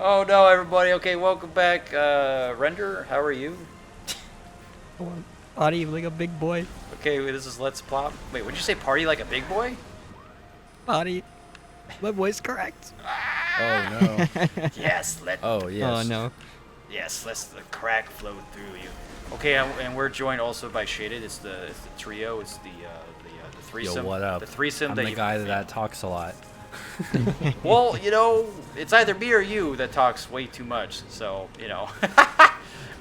Oh no, everybody. Okay, welcome back. Render, how are you? Party like a big boy. Okay, this is Let's Plop. Wait, would you say party like a big boy? Party. My boy's correct. Oh no. Yes, Oh yes. Oh no. yes, let the crack flow through you. Okay, and we're joined also by Shaded. It's the trio. It's the threesome. Yo, what up? The threesome. I'm that the you- guy that talks a lot. Well, it's either me or you that talks way too much. So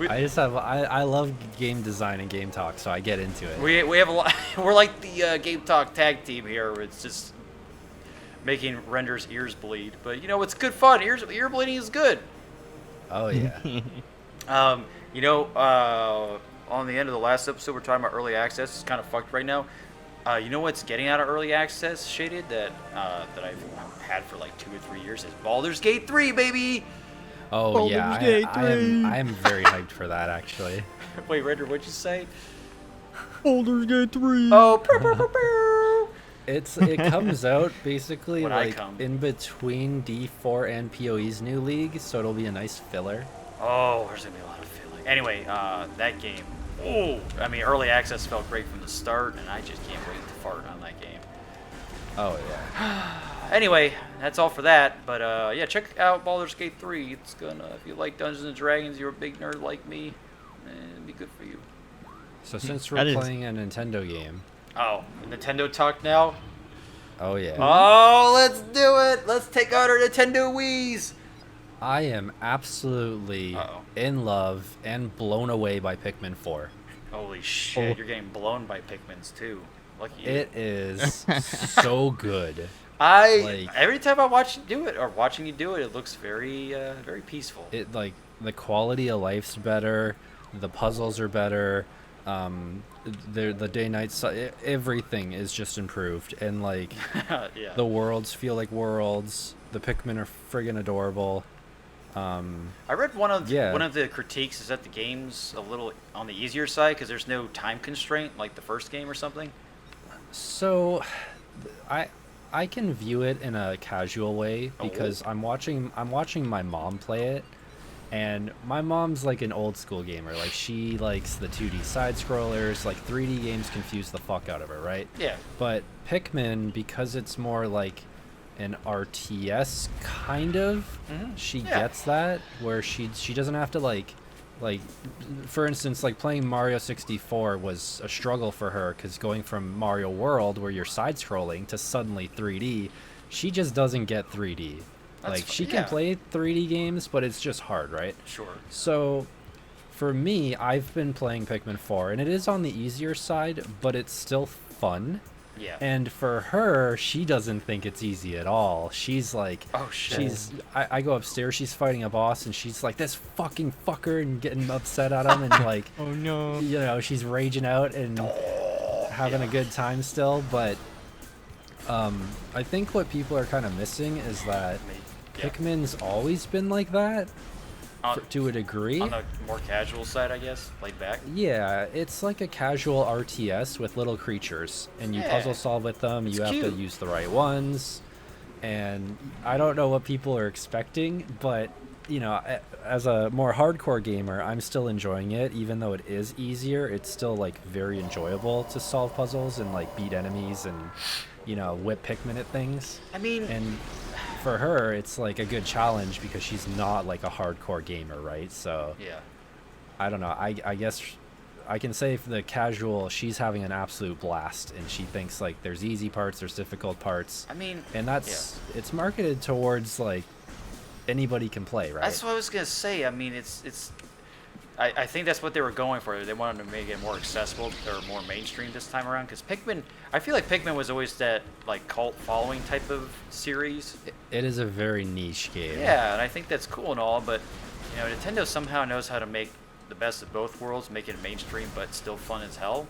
I love game design and game talk, so I get into it. we have a lot. We're like the Game Talk tag team here. It's just making Render's ears bleed. But it's good fun. Ear bleeding is good. Oh yeah. On the end of the last episode, we're talking about early access. It's kind of fucked right now. You know what's getting out of early access, Shaded, that I've had for like 2 or 3 years is Baldur's Gate 3, baby! Oh Baldur's yeah. Gate I am very hyped for that actually. Wait, Render, what'd you say? Baldur's Gate 3. Oh, pew, pew, pew, pew. It comes out basically When I like come. in between D4 and PoE's new league, so it'll be a nice filler. Oh, there's gonna be a lot of feeling. Anyway, that game. Oh, I mean, early access felt great from the start, and I just can't wait to fart on that game. Oh yeah. Anyway, that's all for that. But yeah, check out Baldur's Gate 3. It's gonna, if you like Dungeons and Dragons, you're a big nerd like me, it'd be good for you. So since That we're is- playing a Nintendo game, Oh, Nintendo talk now. oh yeah. Oh, let's do it. Let's take out our Nintendo Wii's. I am absolutely Uh-oh. in love and blown away by Pikmin 4. Holy shit, Oh. you're getting blown by Pikmin's too. Lucky you. It is so good. Every time I watch you do it, or watching you do it, it looks very, very peaceful. It like the quality of life's better, the puzzles are better, the day night everything is just improved, and like Yeah. the worlds feel like worlds. The Pikmin are friggin' adorable. I read one of Yeah. the critiques is that the game's a little on the easier side because there's no time constraint like the first game or something. So, I can view it in a casual way because I'm watching my mom play it, and my mom's like an old school gamer. Like she likes the 2D side scrollers. Like 3D games confuse the fuck out of her, right? Yeah. But Pikmin, because it's more like an RTS kind of, she Yeah. gets that where she doesn't have to like for instance, like playing Mario 64 was a struggle for her because going from Mario World where you're side scrolling to suddenly 3D, she just doesn't get 3D. Like she can yeah. play 3D games, but it's just hard, right? Sure. So for me, I've been playing Pikmin 4 and it is on the easier side, but it's still fun. Yeah. And for her, she doesn't think it's easy at all. She's like, Oh, shit. I go upstairs, she's fighting a boss, and she's like, this fucking fucker, and getting upset at him, and like, Oh no. she's raging out and having a good time still. But I think what people are kind of missing is that Yeah. Pikmin's always been like that to a degree. On the more casual side, I guess, laid back. Yeah, it's like a casual RTS with little creatures, and you Yeah. puzzle solve with them. It's You have cute. to use the right ones, and I don't know what people are expecting, but as a more hardcore gamer, I'm still enjoying it. Even though it is easier, it's still like very enjoyable to solve puzzles and like beat enemies and whip Pikmin at things. I mean, And for her, it's like a good challenge because she's not like a hardcore gamer, right? So yeah. I don't know. I guess I can say for the casual, she's having an absolute blast, and she thinks like there's easy parts, there's difficult parts, I mean, and it's marketed towards like anybody can play, right? that's what I was gonna say. I mean, I think that's what they were going for. They wanted to make it more accessible or more mainstream this time around. Because Pikmin, I feel like Pikmin was always that like cult following type of series. It is a very niche game. Yeah, and I think that's cool and all, but Nintendo somehow knows how to make the best of both worlds, make it mainstream but still fun as hell.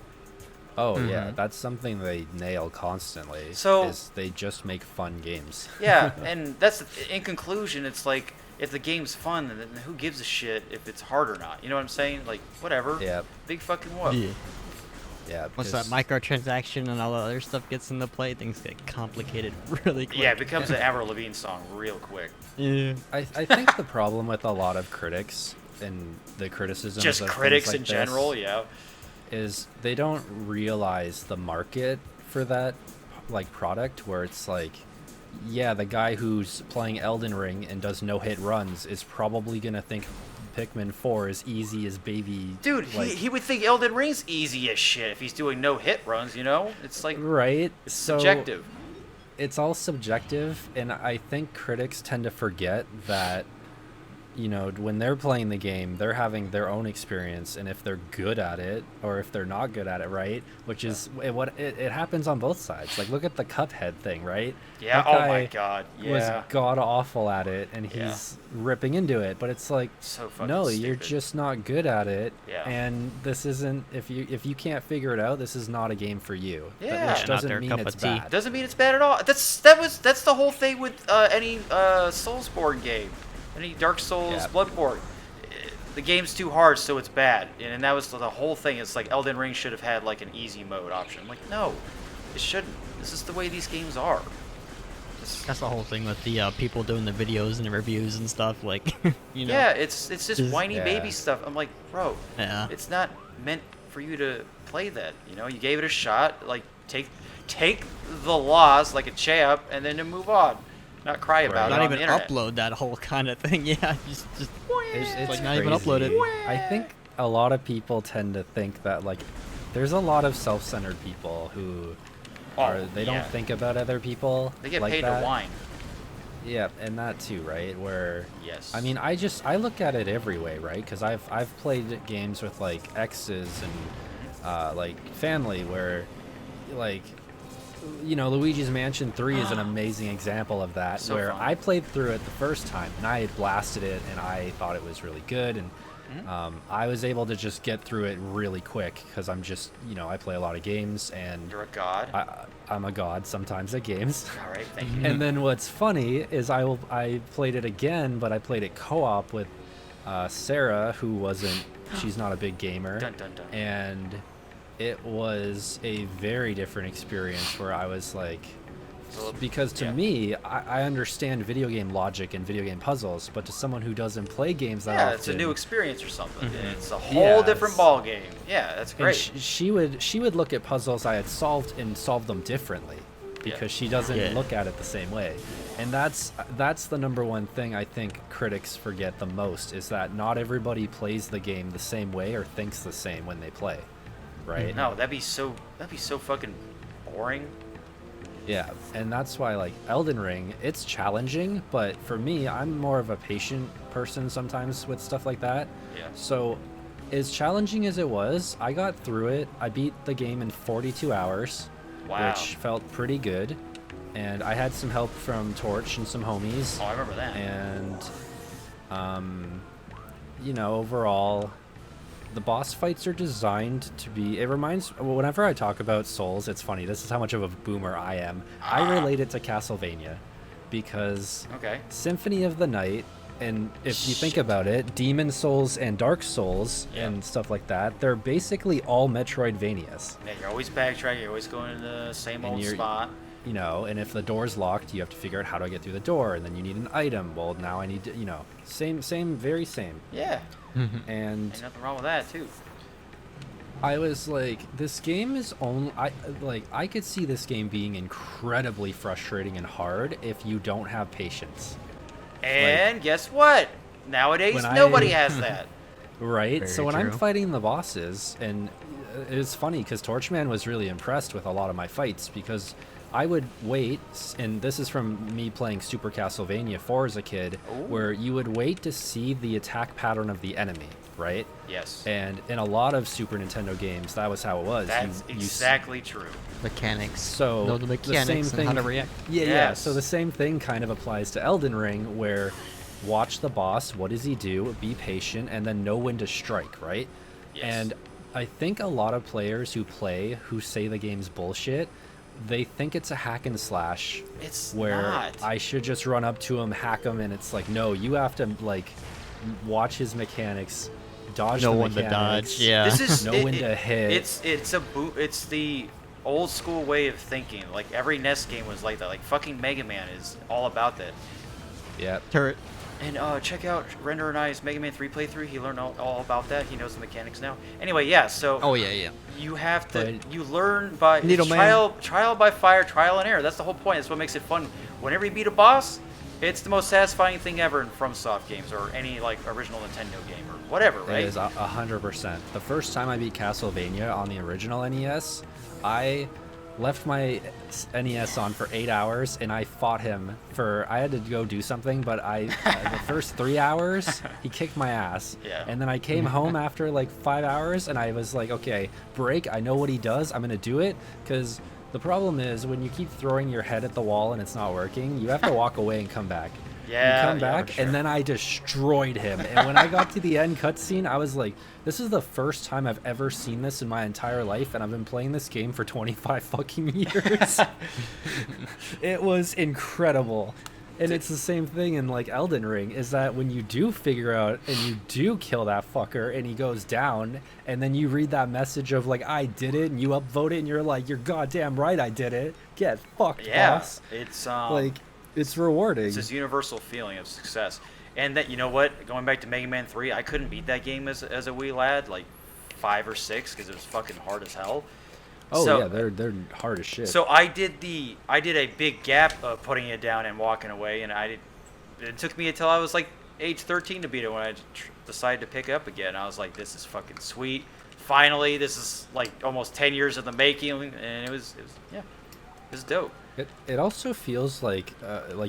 Oh yeah, that's something they nail constantly. So- is they just make fun games. Yeah, and that's in conclusion. It's like if the game's fun, then who gives a shit if it's hard or not? You know what I'm saying? Like whatever. Yep. Big fucking whoop. Yeah. Yeah. Once that because- microtransaction and all the other stuff gets into play, things get complicated really quick. Yeah, it becomes an Avril Lavigne song real quick. Yeah. I think the problem with a lot of critics and the criticisms Just of critics things like in general, this yeah. is they don't realize the market for that like product where it's like, yeah, the guy who's playing Elden Ring and does no hit runs is probably gonna think Pikmin 4 is easy as baby. Dude, like, he would think Elden Ring's easy as shit if he's doing no hit runs, you know? It's like right. it's So subjective. it's all subjective, and I think critics tend to forget that, you know, when they're playing the game, they're having their own experience, and if they're good at it or if they're not good at it, right? Which is it happens on both sides. Like, look at the Cuphead thing, right? Yeah, That oh my guy god, was yeah. god awful at it, and Yeah. he's ripping into it, but it's like, So fucking no, you're stupid. just not good at it. Yeah. And this isn't, if you can't figure it out, this is not a game for you. Yeah. Which Not doesn't their mean cup it's of tea. bad. Doesn't mean it's bad at all. That's the whole thing with any Soulsborne game, any Dark Souls, Yeah. Bloodborne. The game's too hard, so it's bad, and that was the whole thing. It's like Elden Ring should have had like an easy mode option. I'm like, no, it shouldn't. This is the way these games are. That's the whole thing with the people doing the videos and the reviews and stuff. Like, you know. Yeah, it's just Just- whiny Yeah. baby stuff. I'm like, bro, Yeah. it's not meant for you to play that. You know, you gave it a shot. Like, take the loss like a champ, and then to move on. Not cry about Right. it Not on even the internet. upload that whole kind of thing. Yeah, just It's like not even crazy. upload it. I think a lot of people tend to think that, like, there's a lot of self-centered people who they yeah. don't think about other people. They get like paid that. to whine. Yeah, and that too, right? Where Yes. I mean, I look at it every way, right? Because I've played games with like exes and like family where, like, you know, Luigi's Mansion 3 is an amazing example of that. So where fun. I played through it the first time and I blasted it and I thought it was really good, and I was able to just get through it really quick because I'm just, you know, I play a lot of games and You're a god. I'm a god sometimes at games. All right, thank you. And then what's funny is I played it again, but I played it co-op with Sarah, who wasn't, she's not a big gamer. Dun, dun, dun. And it was a very different experience where I was like, So, because to yeah. me, I understand video game logic and video game puzzles, but to someone who doesn't play games that Yeah, often, it's a new experience or something. Mhm. It's a whole Yeah, different it's- ball game. Yeah, that's and great. she would look at puzzles I had solved and solve them differently because she doesn't Yeah. look at it the same way. And that's the number one thing I think critics forget the most, is that not everybody plays the game the same way or thinks the same when they play, right? No, that'd be so fucking boring. Yeah, and that's why, like, Elden Ring, it's challenging, but for me, I'm more of a patient person sometimes with stuff like that. Yeah. So, as challenging as it was, I got through it. I beat the game in 42 hours, Wow. which felt pretty good. And I had some help from Torch and some homies. Oh, I remember that. And, you know, overall, the boss fights are designed to be, it reminds, whenever I talk about Souls, it's funny, this is how much of a boomer I am. I relate it to Castlevania because Okay. Symphony of the Night, and if you think about it, Demon Souls and Dark Souls Yeah. and stuff like that, they're basically all Metroidvanias. Yeah, you're always backtracking. You're always going to the same And old you're- spot. You know, and if the door's locked, you have to figure out how to get through the door, and then you need an item. Well, now I need to, you know, same, very same. Yeah, And ain't nothing wrong with that too. I was like, this game is only, I could see this game being incredibly frustrating and hard if you don't have patience, And guess what? Nowadays, when nobody I- has that. right? Very So when I'm true. fighting the bosses, and it's funny because Torchman was really impressed with a lot of my fights because I would wait, and this is from me playing Super Castlevania 4 as a kid, Ooh. where you would wait to see the attack pattern of the enemy, right? Yes, And in a lot of Super Nintendo games, that was how it was. that's You exactly true. Mechanics. So know the mechanics same and thing, how to react. Yeah, yeah. Yes. So the same thing kind of applies to Elden Ring, where watch the boss, what does he do? Be patient, and then know when to strike, right? Yes. And I think a lot of players who say the game's bullshit, they think it's a hack and slash It's where not. I should just run up to him, hack him, and it's like, no, you have to like watch his mechanics, dodge No the one to mechanics, dodge. Yeah. This is know when to hit. It's the old school way of thinking. Like every NES game was like that. Like fucking Mega Man is all about that. Yep. Turret. And check out Render and I's Mega Man 3 playthrough. He learned all about that. He knows the mechanics now. Anyway, yeah. So Oh yeah. you have to But- you learn by Needle Man. trial by fire, trial and error. That's the whole point. That's what makes it fun. Whenever you beat a boss, it's the most satisfying thing ever in FromSoft games or any like original Nintendo game or whatever, right? It is 100%. The first time I beat Castlevania on the original NES, I left my NES on for 8 hours and I fought him for. I had to go do something, but the first 3 hours he kicked my ass. Yeah. And then I came home after like 5 hours and I was like, okay, break. I know what he does. I'm gonna do it because. The problem is when you keep throwing your head at the wall and it's not working, you have to walk away and come back. Yeah, You come yeah, back, for sure. and then I destroyed him. And when I got to the end cutscene, I was like, this is the first time I've ever seen this in my entire life, and I've been playing this game for 25 fucking years. It was incredible. And it's the same thing in like Elden Ring, is that when you do figure out and you do kill that fucker and he goes down, and then you read that message of like, I did it, and you upvote it and you're like, you're goddamn right I did it. Get fucked, Yeah, boss. it's Like, it's rewarding. it's this universal feeling of success. And that, you know what, going back to Mega Man 3, I couldn't beat that game as a wee lad, like 5 or 6, because it was fucking hard as hell. Oh So- yeah, they're hard as shit. So I did a big gap of putting it down and walking away, and it took me until I was like age 13 to beat it when I decided to pick it up again. I was like, this is fucking sweet. Finally, this is like almost 10 years in the making, and it was dope. It also feels like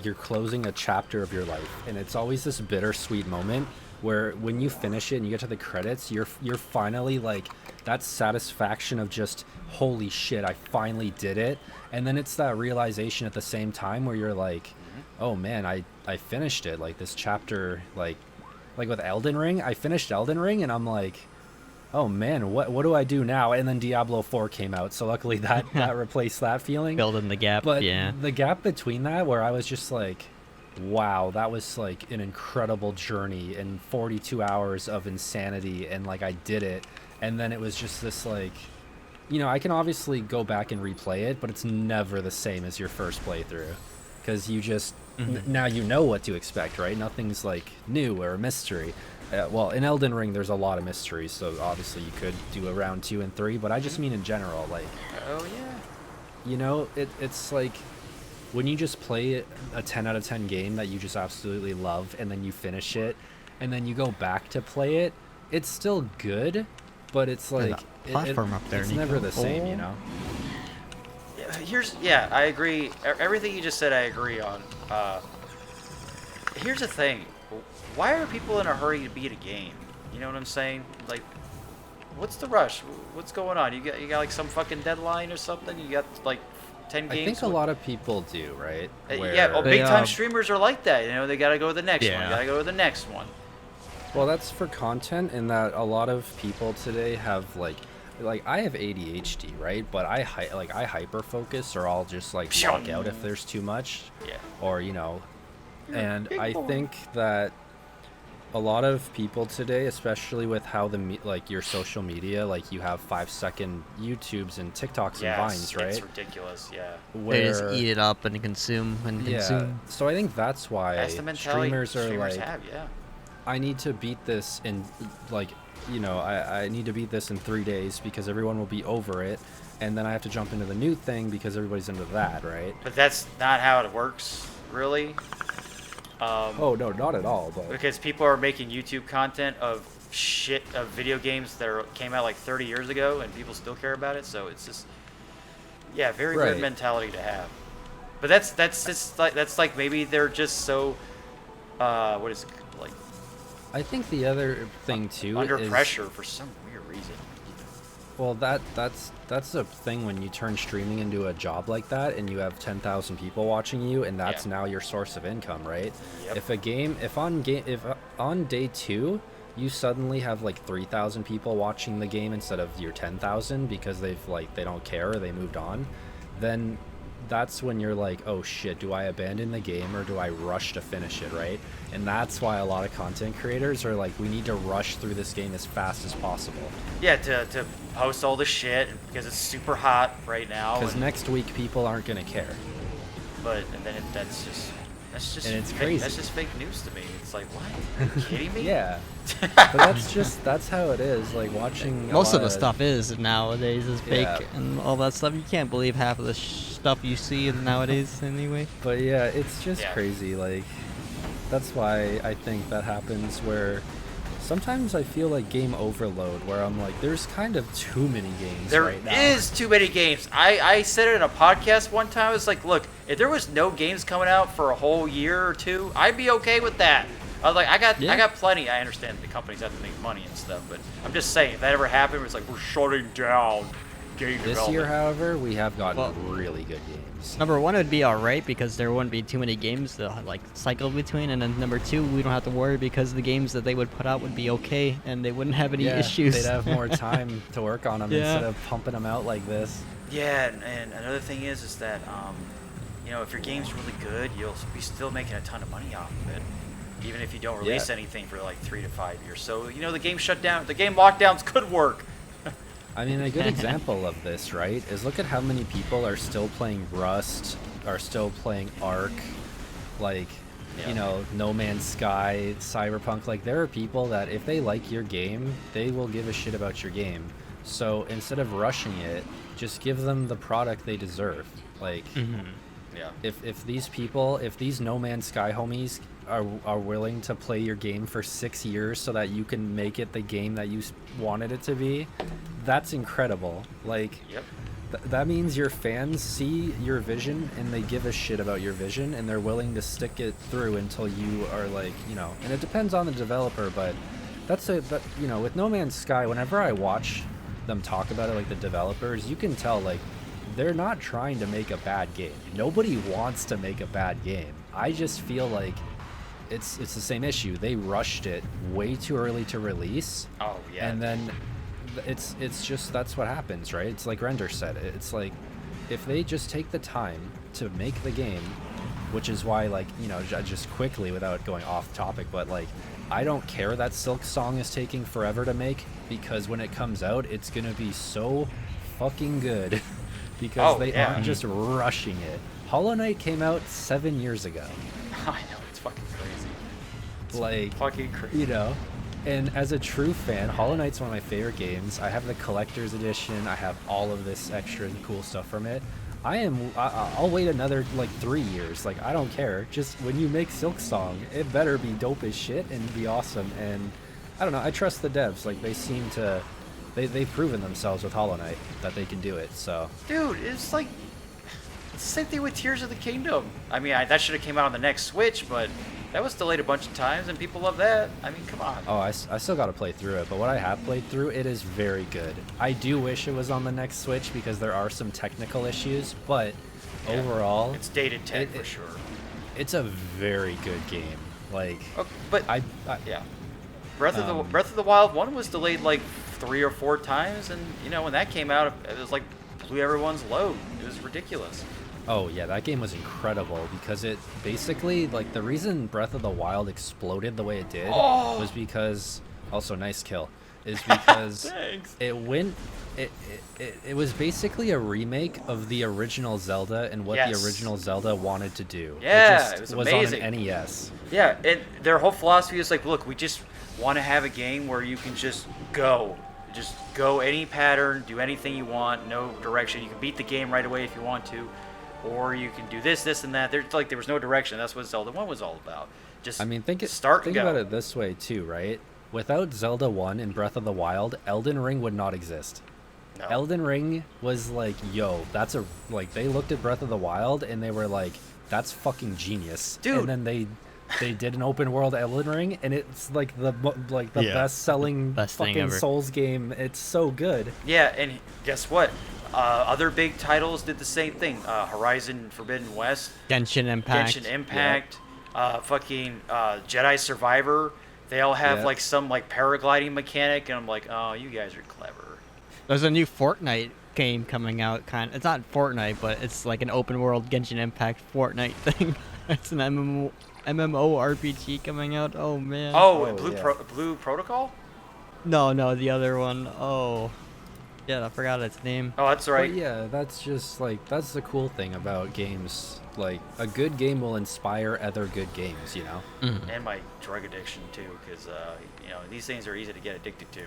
you're closing a chapter of your life, and it's always this bittersweet moment where when you finish it and you get to the credits, you're finally like that satisfaction of just holy shit, I finally did it, and then it's that realization at the same time where you're like, oh man, I finished it. Like this chapter, like with Elden Ring, I finished Elden Ring, and I'm like, oh man, what do I do now? And then Diablo 4 came out, so luckily that replaced that feeling. Filled in the gap. But yeah. the gap between that, where I was just like, wow, that was like an incredible journey and 42 hours of insanity, and like I did it. And then it was just this like, you know, I can obviously go back and replay it, but it's never the same as your first playthrough, because you just now you know what to expect, right? Nothing's like new or a mystery. Well, in Elden Ring, there's a lot of mysteries, so obviously you could do a round 2 and 3, but I just mean in general, like, Oh yeah. you know, it's like when you just play a 10 out of 10 game that you just absolutely love, and then you finish it, and then you go back to play it, it's still good, but it's There's like a platform up there, it's Niko. never the same, you know. I agree. Everything you just said, I agree on. Here's the thing. Why are people in a hurry to beat a game? You know what I'm saying? Like, what's the rush? What's going on? You got like some fucking deadline or something? You got like 10 games? I think a lot of people do, right? Yeah, They, big time streamers are like that. You know, they gotta go to the next one. Yeah. Gotta go to the next one. Well, that's for content, in that a lot of people today have like I have ADHD, right? But I hyper focus, or I'll just like lock out if there's too much. Yeah. Or you know, and big I boy. think that a lot of people today, especially with how like your social media, like you have 5-second YouTubes and TikToks and Yes, Vines, right? It's ridiculous. Yeah. They just eat it up and consume and Yeah, consume. so I think that's why That's the mentality streamers are like, have. Yeah. I need to beat this in, like, you know, I need to beat this in 3 days because everyone will be over it, and then I have to jump into the new thing because everybody's into that, right? But that's not how it works, really. Oh no, not at all. But Because people are making YouTube content of video games that came out like 30 years ago, and people still care about it. So it's just, yeah, very Right. good mentality to have. But that's like maybe they're just so, what is it, like, I think the other thing too under is, pressure for some weird reason. well, that's the thing when you turn streaming into a job like that, and you have 10,000 people watching you, and that's Yeah. now your source of income, right? Yep. If on day 2 you suddenly have like 3,000 people watching the game instead of your 10,000 because they don't care or they moved on, then that's when you're like, oh shit, do I abandon the game or do I rush to finish it, right? And that's why a lot of content creators are like, we need to rush through this game as fast as possible. Yeah, to post all the shit because it's super hot right now. Because next week people aren't gonna care. But and then that's just and it's fake, crazy. That's just fake news to me. It's like, what? Are you kidding me? Yeah. But that's how it is. Like watching. Most of the stuff is nowadays is fake Yeah. and all that stuff. You can't believe half of the stuff you see nowadays anyway. But yeah, it's just Yeah. crazy. Like that's why I think that happens where sometimes I feel like game overload where I'm like, there's kind of too many games There right now. is too many games. I said it in a podcast one time. I was like, look, if there was no games coming out for a whole year or two, I'd be okay with that. I was like, I got plenty. I understand the companies have to make money and stuff, but I'm just saying, if that ever happened, it's like we're shutting down game This development. year, however, we have gotten Well- really good games. Number one, it would be alright because there wouldn't be too many games to like cycle between, and then number two, we don't have to worry because the games that they would put out would be okay and they wouldn't have any issues. They'd have more time to work on them Yeah. instead of pumping them out like this. Yeah, and another thing is that you know, if your game's really good, you'll be still making a ton of money off of it, even if you don't release Yeah. anything for like 3 to 5 years. So you know, the game shutdown, the game lockdowns could work. I mean, a good example of this, right, is look at how many people are still playing Rust, are still playing Ark, like, Yeah. you know, No Man's Sky, Cyberpunk. Like, there are people that if they like your game, they will give a shit about your game. So instead of rushing it, just give them the product they deserve. Like, Yeah. if these people, if these No Man's Sky homies are willing to play your game for 6 years so that you can make it the game that you wanted it to be, that's incredible. Like, Yep. that means your fans see your vision and they give a shit about your vision and they're willing to stick it through until you are like, you know, and it depends on the developer, but you know, with No Man's Sky, whenever I watch them talk about it, like the developers, you can tell like they're not trying to make a bad game. Nobody wants to make a bad game. I just feel like it's the same issue. They rushed it way too early to release. Oh yeah. And then it's just that's what happens, right? It's like Render said. It's like if they just take the time to make the game, which is why, like, you know, just quickly without going off topic, but like I don't care that Silk Song is taking forever to make, because when it comes out, it's gonna be so fucking good because they aren't just rushing it. Hollow Knight came out 7 years ago. I know, it's fucking crazy. It's Like, fucking crazy. you know, and as a true fan, Hollow Knight's one of my favorite games. I have the collector's edition. I have all of this extra cool stuff from it. I'll wait another like 3 years. Like, I don't care. Just when you make Silk Song, it better be dope as shit and be awesome. And I don't know. I trust the devs. Like, they seem to, they've proven themselves with Hollow Knight that they can do it. So Dude, it's like it's the same thing with Tears of the Kingdom. I mean, that should have came out on the next Switch, but that was delayed a bunch of times, and people love that. I mean, come on. I still got to play through it, but what I have played through, it is very good. I do wish it was on the next Switch because there are some technical issues, but Yeah. overall, It's dated tech for it- sure. it's a very good game. Like, Oh, but yeah, Breath of the Wild 1 was delayed like 3 or 4 times, and you know, when that came out, it was like blew everyone's load. It was ridiculous. oh yeah, that game was incredible because it basically, like, the reason Breath of the Wild exploded the way it did was because, also nice kill, is because Thanks. it was basically a remake of the original Zelda and what the Yes. original Zelda wanted to do. Yeah, it it just was on amazing. an NES. Yeah, and their whole philosophy is like, look, we just want to have a game where you can just go any pattern, do anything you want, no direction. You can beat the game right away if you want to, or you can do this, and that. There was no direction. That's what Zelda 1 was all about. Just I mean, think start and go. about it this way too, right? Without Zelda 1 and Breath of the Wild, Elden Ring would not exist. No. Elden Ring was like, yo, they looked at Breath of the Wild and they were like, that's fucking genius. Dude. And then they did an open world Elden Ring, and it's like the Yeah. best selling Best thing fucking ever. Souls game. It's so good. Yeah, and guess what? Other big titles did the same thing. Horizon Forbidden West, Genshin Impact. Genshin Impact, fucking Jedi Survivor. They all have Yeah. like some like paragliding mechanic, and I'm like, oh, you guys are clever. There's a new Fortnite game coming out. It's not Fortnite, but it's like an open world Genshin Impact Fortnite thing. It's an MMORPG coming out. Oh man. Oh, Oh, Blue Protocol? No, the other one. Oh, yeah, I forgot its name. Oh, that's right. But yeah, that's just like that's the cool thing about games. Like a good game will inspire other good games, you know. And my drug addiction too, because these things are easy to get addicted to.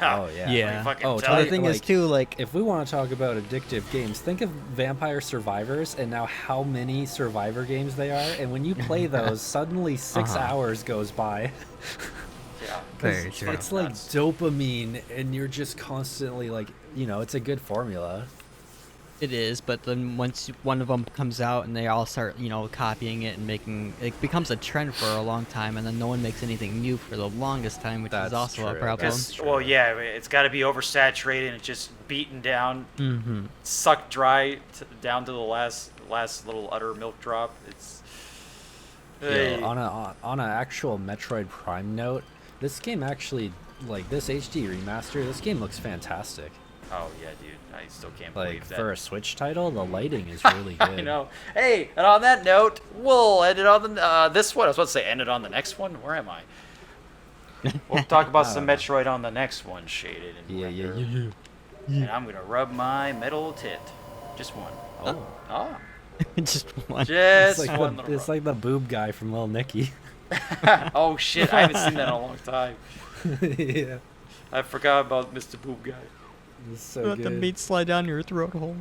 Oh yeah. Yeah. Fucking Oh, tell But the you. thing is like, too, like, If we want to talk about addictive games, think of Vampire Survivors and now how many Survivor games they are. And when you play those, suddenly 6 hours goes by. Yeah. very true. It's like Nuts. dopamine, and you're just constantly like, it's a good formula. It is, but then once one of them comes out and they all start, copying it and making it becomes a trend for a long time, and then no one makes anything new for the longest time, which is That's also a true. problem. That's true. Well, yeah, it's got to be oversaturated and just beaten down, Mm-hmm. sucked dry down to the last little utter milk drop. It's Yo, on a actual Metroid Prime note, this game actually, like this HD remaster, this game looks fantastic. oh yeah, dude, I still can't Like believe that. for a Switch title, the lighting is really good. I know. Hey, and on that note, we'll end it on the this one. I was about to say end it on the next one. Where am I? We'll talk about some know. Metroid on the next one, Shaded. And Yeah. Render. And I'm gonna rub my metal tit. Just one. Oh, Oh, Just one. just it's like one. the, little it's like the boob guy from Lil Nicky. rub. Oh shit! I haven't seen that in a long time. Yeah, I forgot about Mr. Boob Guy. it's so Let the good. meat slide down your throat hole.